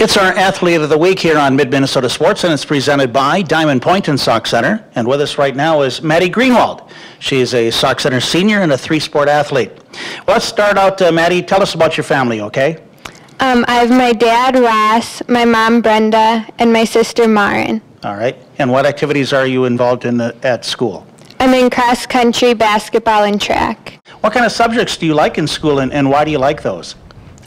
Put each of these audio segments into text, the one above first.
It's our Athlete of the Week here on Mid-Minnesota Sports, and it's presented by Diamond Point and Sauk Center. And with us right now is Madi Greenwaldt. She's a Sauk Center senior and a three-sport athlete. Well, let's start out, Madi. Tell us about your family, okay? I have my dad, Ross, my mom, Brenda, and my sister, Marin. All right. And what activities are you involved in at school? I'm in cross-country, basketball, and track. What kind of subjects do you like in school, and why do you like those?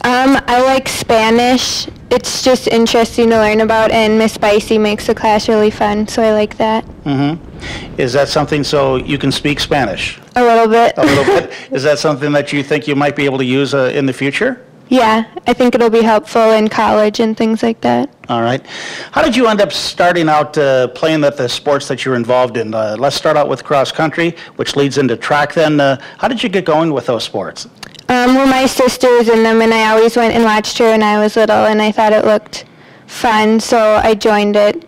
I like Spanish. It's just interesting to learn about, and Miss Bicey makes the class really fun, so I like that. Mm-hmm. Is that something so you can speak Spanish? A little bit. A little bit? Is that something that you think you might be able to use in the future? Yeah, I think it'll be helpful in college and things like that. All right. How did you end up starting out playing the sports that you're involved in? Let's start out with cross country, which leads into track then. How did you get going with those sports? Well, my sister was in them, and I always went and watched her when I was little, and I thought it looked fun, so I joined it.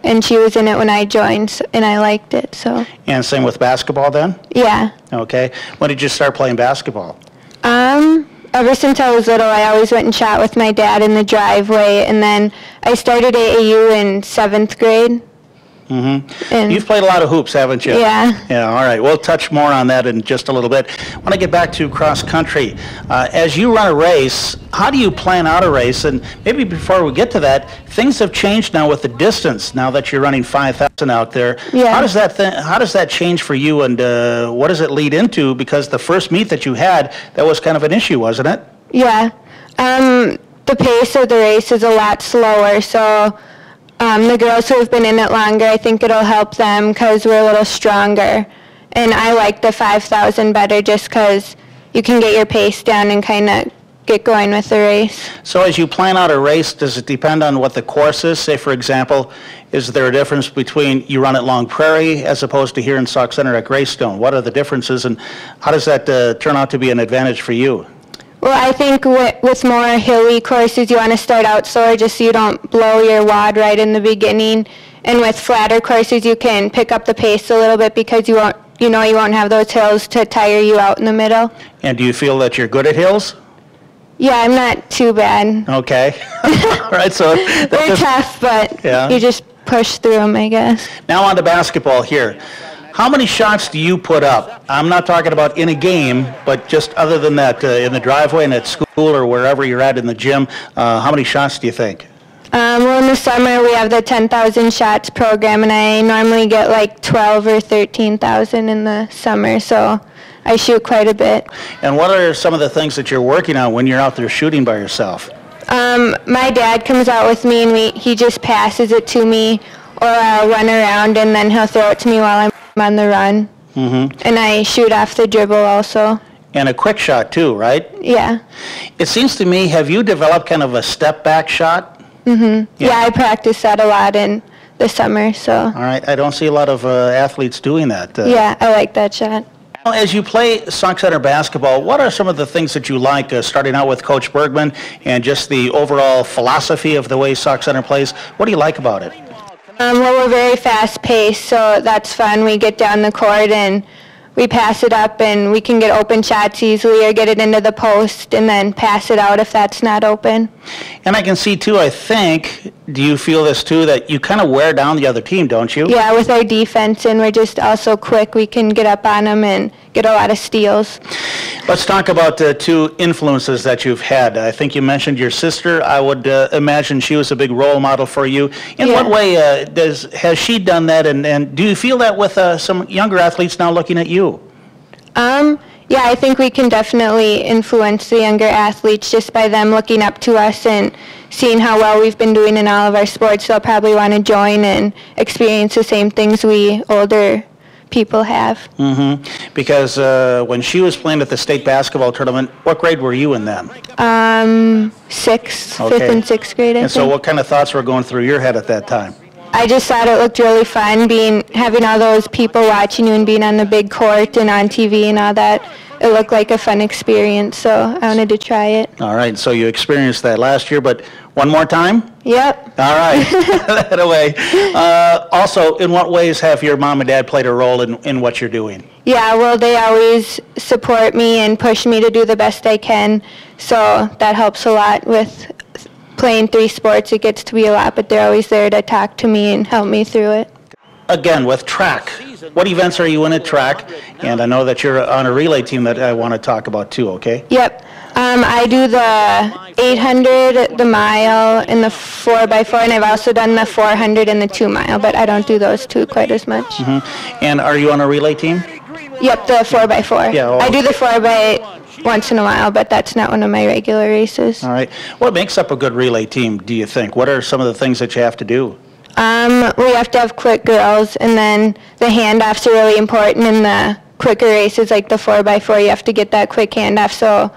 And she was in it when I joined, and I liked it, so. And same with basketball then? Yeah. Okay. When did you start playing basketball? Ever since I was little, I always went and shot with my dad in the driveway, and then I started AAU in 7th grade. Mm-hmm. And you've played a lot of hoops, haven't you? Yeah. Yeah, all right. We'll touch more on that in just a little bit. I want to get back to cross country. As you run a race, how do you plan out a race? And maybe before we get to that, things have changed now with the distance, now that you're running 5,000 out there. Yeah. How does that change for you, and what does it lead into? Because the first meet that you had, that was kind of an issue, wasn't it? Yeah. The pace of the race is a lot slower, so the girls who have been in it longer, I think it'll help them because we're a little stronger. And I like the 5,000 better just because you can get your pace down and kind of get going with the race. So as you plan out a race, does it depend on what the course is? Say, for example, is there a difference between you run at Long Prairie as opposed to here in Sauk Center at Greystone? What are the differences, and how does that turn out to be an advantage for you? Well, I think with more hilly courses, you want to start out slower just so you don't blow your wad right in the beginning. And with flatter courses, you can pick up the pace a little bit because you won't have those hills to tire you out in the middle. And do you feel that you're good at hills? Yeah, I'm not too bad. Okay. All right, so they're tough, but yeah, you just push through them, I guess. Now on to basketball here. How many shots do you put up? I'm not talking about in a game, but just other than that, in the driveway and at school or wherever you're at in the gym, how many shots do you think? Well, in the summer we have the 10,000 shots program, and I normally get like 12 or 13,000 in the summer, so I shoot quite a bit. And what are some of the things that you're working on when you're out there shooting by yourself? My dad comes out with me, and he just passes it to me, or I'll run around, and then he'll throw it to me while I'm on the run. Mm-hmm. And I shoot off the dribble also. And a quick shot too, right? Yeah. It seems to me, have you developed kind of a step back shot? Mm-hmm. Yeah, I practice that a lot in the summer, so. All right, I don't see a lot of athletes doing that. Yeah, I like that shot. As you play Sauk Center basketball, what are some of the things that you like, starting out with Coach Bergman and just the overall philosophy of the way Sauk Center plays? What do you like about it? Well, we're very fast-paced, so that's fun. We get down the court and we pass it up, and we can get open shots easily or get it into the post and then pass it out if that's not open. And I can see, too, I think, do you feel this, too, that you kind of wear down the other team, don't you? Yeah, with our defense, and we're just also quick. We can get up on them and get a lot of steals. Let's talk about two influences that you've had. I think you mentioned your sister. I would imagine she was a big role model for you. In what way has she done that, and do you feel that with some younger athletes now looking at you? Yeah, I think we can definitely influence the younger athletes just by them looking up to us and seeing how well we've been doing in all of our sports. They'll probably want to join and experience the same things we older people have. Mm-hmm. Because when she was playing at the state basketball tournament, what grade were you in then? 6th, okay. 5th and 6th grade, I think. So what kind of thoughts were going through your head at that time? I just thought it looked really fun, having all those people watching you and being on the big court and on TV and all that. It looked like a fun experience, so I wanted to try it. All right, so you experienced that last year, but one more time? Yep. All right, that away. Also, in what ways have your mom and dad played a role in what you're doing? Yeah, well, they always support me and push me to do the best I can, so that helps a lot with playing 3 sports, it gets to be a lot, but they're always there to talk to me and help me through it. Again, with track, what events are you in at track? And I know that you're on a relay team that I want to talk about too, okay? Yep. I do the 800, the mile, and the 4x4, and I've also done the 400 and the 2 mile, but I don't do those 2 quite as much. Mm-hmm. And are you on a relay team? Yep, the 4x4. Yeah, well, I do the 4x once in a while, but that's not one of my regular races. All right. What makes up a good relay team, do you think? What are some of the things that you have to do? We have to have quick girls, and then the handoffs are really important in the quicker races, like the 4x4. You have to get that quick handoff so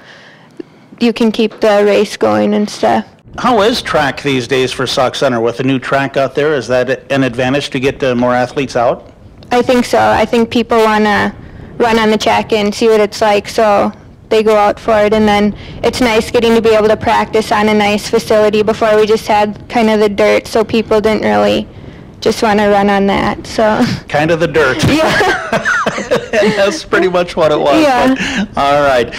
you can keep the race going and stuff. How is track these days for Sauk Center? With the new track out there, is that an advantage to get more athletes out? I think so. I think people want to run on the track and see what it's like, so they go out for it. And then it's nice getting to be able to practice on a nice facility. Before we just had kind of the dirt, so people didn't really just want to run on that. So kind of the dirt. Yeah. And that's pretty much what it was. Yeah. But, all right.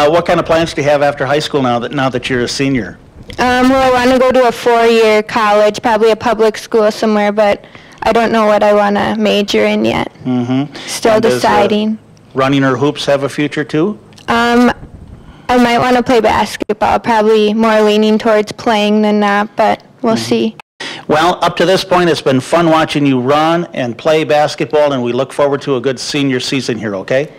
What kind of plans do you have after high school now that you're a senior? Well, I want to go to a 4-year college, probably a public school somewhere, but I don't know what I want to major in yet. Mm-hmm. Still deciding. Running or hoops have a future too? I might want to play basketball, probably more leaning towards playing than not, but we'll see. Well, up to this point, it's been fun watching you run and play basketball, and we look forward to a good senior season here, okay?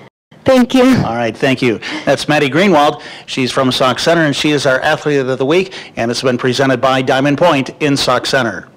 Thank you. All right, thank you. That's Madi Greenwaldt. She's from Sauk Center, and she is our Athlete of the Week, and it's been presented by Diamond Point in Sauk Center.